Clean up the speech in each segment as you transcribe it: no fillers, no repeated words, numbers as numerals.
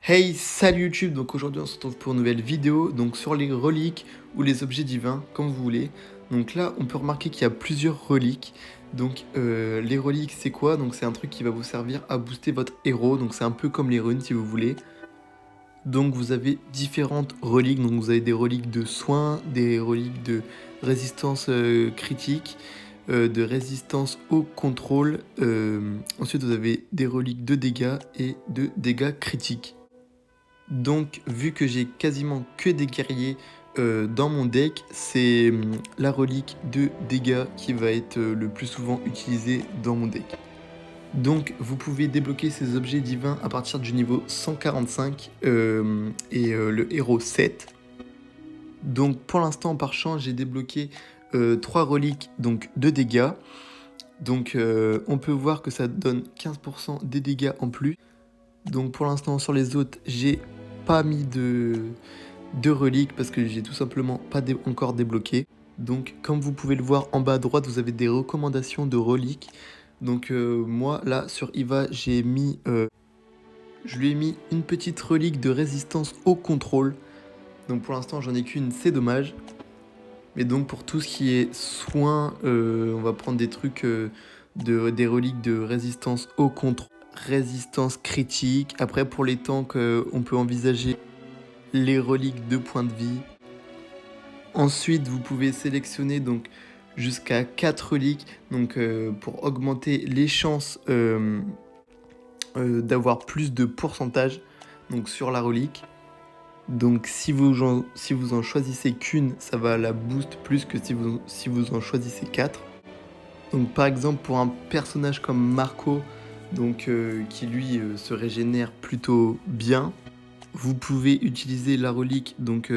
Hey, salut YouTube! Donc aujourd'hui on se retrouve pour une nouvelle vidéo donc sur les reliques ou les objets divins, comme vous voulez. Donc là on peut remarquer qu'il y a plusieurs reliques. Donc les reliques c'est quoi? Donc c'est un truc qui va vous servir à booster votre héros, donc c'est un peu comme les runes si vous voulez. Donc vous avez différentes reliques, donc vous avez des reliques de soins, des reliques de résistance critique, de résistance au contrôle. Ensuite vous avez des reliques de dégâts et de dégâts critiques. Donc, vu que j'ai quasiment que des guerriers dans mon deck, c'est la relique de dégâts qui va être le plus souvent utilisée dans mon deck. Donc, vous pouvez débloquer ces objets divins à partir du niveau 145 le héros 7. Donc, pour l'instant, par chance, j'ai débloqué 3 reliques donc, de dégâts. Donc, on peut voir que ça donne 15% des dégâts en plus. Donc, pour l'instant, sur les autres, j'ai pas mis de reliques parce que j'ai tout simplement pas encore débloqué. Donc comme vous pouvez le voir en bas à droite, vous avez des recommandations de reliques. Donc moi là sur Iva, je lui ai mis une petite relique de résistance au contrôle. Donc pour l'instant j'en ai qu'une, c'est dommage. Mais donc pour tout ce qui est soins, on va prendre des trucs des reliques de résistance au contrôle, résistance critique. Après pour les tanks, on peut envisager les reliques de points de vie. Ensuite, vous pouvez sélectionner donc jusqu'à 4 reliques donc, pour augmenter les chances d'avoir plus de pourcentage donc, sur la relique. Donc si vous en choisissez qu'une, ça va la boost plus que si vous en choisissez 4. Donc par exemple pour un personnage comme Marco, donc, qui lui se régénère plutôt bien, vous pouvez utiliser la relique, donc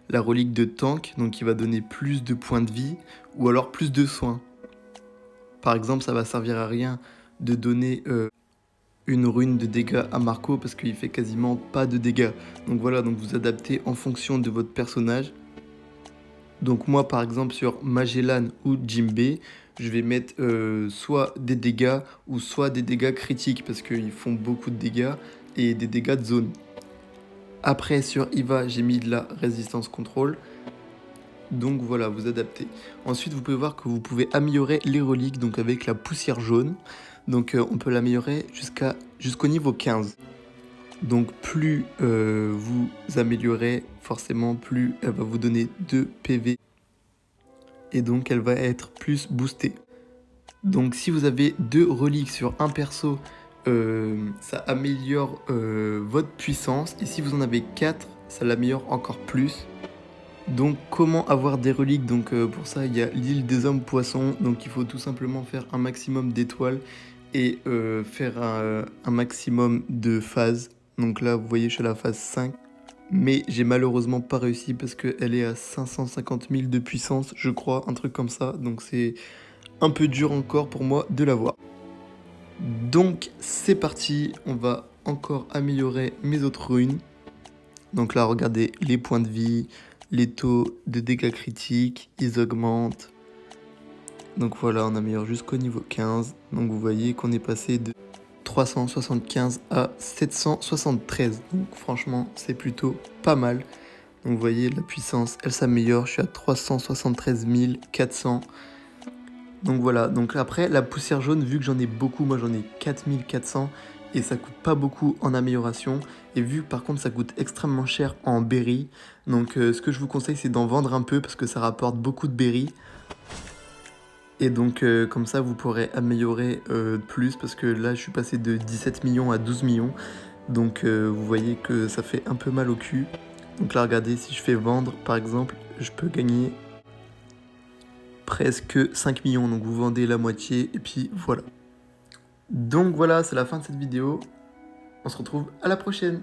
la relique de tank, donc qui va donner plus de points de vie, ou alors plus de soins. Par exemple, ça va servir à rien de donner une rune de dégâts à Marco parce qu'il fait quasiment pas de dégâts. Donc voilà, donc vous adaptez en fonction de votre personnage. Donc moi par exemple sur Magellan ou Jimbe, je vais mettre soit des dégâts ou soit des dégâts critiques parce qu'ils font beaucoup de dégâts et des dégâts de zone. Après sur Iva, j'ai mis de la résistance contrôle. Donc voilà, vous adaptez. Ensuite, vous pouvez voir que vous pouvez améliorer les reliques donc avec la poussière jaune. Donc on peut l'améliorer jusqu'au niveau 15. Donc plus vous améliorez, forcément plus elle va vous donner 2 PV. Et donc elle va être plus boostée. Donc si vous avez 2 reliques sur un perso, ça améliore votre puissance. Et si vous en avez 4, ça l'améliore encore plus. Donc comment avoir des reliques? Donc pour ça il y a l'île des hommes poissons. Donc il faut tout simplement faire un maximum d'étoiles et faire un maximum de phases. Donc là vous voyez je suis à la phase 5. Mais j'ai malheureusement pas réussi parce qu'elle est à 550 000 de puissance, je crois, un truc comme ça. Donc c'est un peu dur encore pour moi de l'avoir. Donc c'est parti, on va encore améliorer mes autres runes. Donc là regardez les points de vie, les taux de dégâts critiques, ils augmentent. Donc voilà, on améliore jusqu'au niveau 15. Donc vous voyez qu'on est passé de 375 à 773. Donc franchement, c'est plutôt pas mal. Donc vous voyez, la puissance, elle s'améliore. Je suis à 373 400. Donc voilà, donc après, la poussière jaune, vu que j'en ai beaucoup, moi j'en ai 4400. Et ça coûte pas beaucoup en amélioration. Et vu que par contre ça coûte extrêmement cher en berry. Donc ce que je vous conseille c'est d'en vendre un peu parce que ça rapporte beaucoup de berry. Et donc comme ça vous pourrez améliorer plus parce que là je suis passé de 17 millions à 12 millions. Donc vous voyez que ça fait un peu mal au cul. Donc là regardez, si je fais vendre par exemple, je peux gagner presque 5 millions. Donc vous vendez la moitié et puis voilà. Donc voilà, c'est la fin de cette vidéo. On se retrouve à la prochaine.